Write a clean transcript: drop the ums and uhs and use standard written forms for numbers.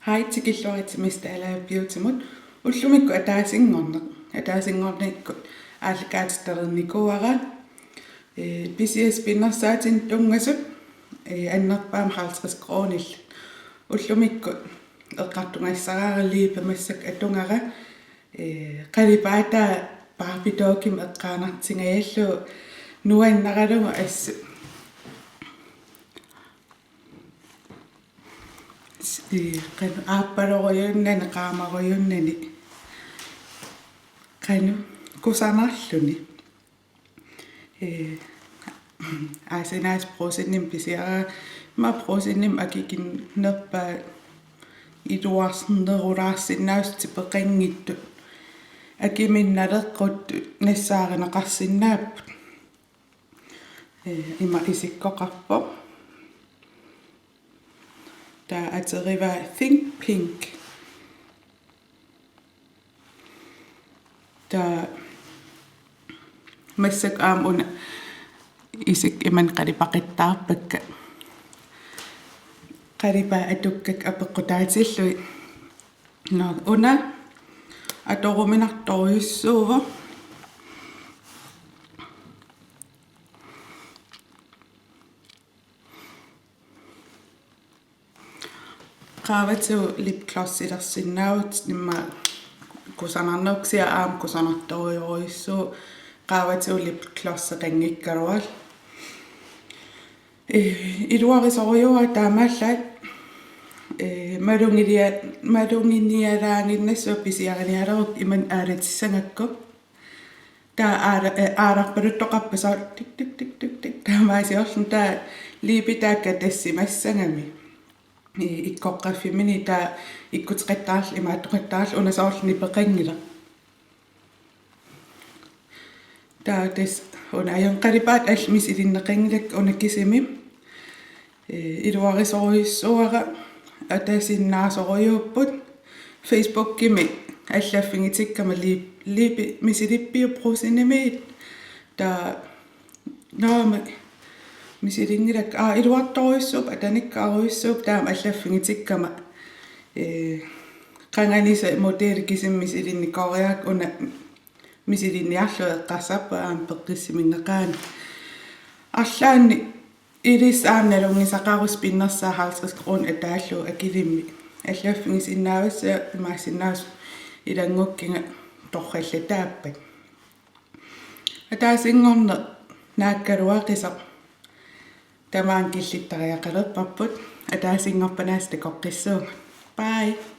Haitikilluaritsimista alaappiutimut ullumikku ataasingornekkut ааллакаатиттарникуара PCS пиннерсаатин тунгасут аннерпаам 50 кроонил уллумикку эққартунгассарааралии памассак атунгара қалипаата парпитооким эққаанартингаяллу нуаннаралугу ассу кан ааппалориуннани qaamaruйуннани кану кусанарлуни асинаас просинним писиара ма просинним акикин нерпа идуарснерулаарсиннаусти пеқингитту акиминналеққут нассааринеқарсиннааппут има исиккоқарпо та атерива think pink та массак аамуна исик иман қалипақиттаарпакка қалипа атуккак апеққутаатиллуи но уна аторуминарторюссуува qaavatu lip gloss illersinnaut nimma kusanarneruksia aam kusanartoriuruissuu qaavatu lip gloss qanngikkalual iluarisoriua taamaallat malunginialaanginnassu pisiarinialeruk iman aalatissangakku taa aalarpaluttoqarpasa tik tik tik tik tik taamaasiorlun taa liipitaakka tassimassangami ikkoqqaffimini taa ikkutiqattaarl imaattoqattaarl unasoorluni peqangila taa tes una ayanqalipaat allmis ilinneqangilak unakisimi iluarisoruissuara ataasinnaasoriupput Facebook-kimi allaffingitikama liipi misilippiu prusinimiit taa naama misilingilak iluartoruissuup atanikkaaruissuup taama allaffingitikama qanganisa modeelikisimmis ilinnikoriaak una misiliniarlu eqqassappa aam peqqissiminneqaani арлаани илис аамналунгисақарус пиннерсаа 50 крон атааллу акилимми аллааффигис иннаавасса имаассиннаас илангуккинга торраллатааппат атаасингорне нааккалуақисақ тамаан киллиттариақалерпарпут атаасингорпанаас такоққиссууга bye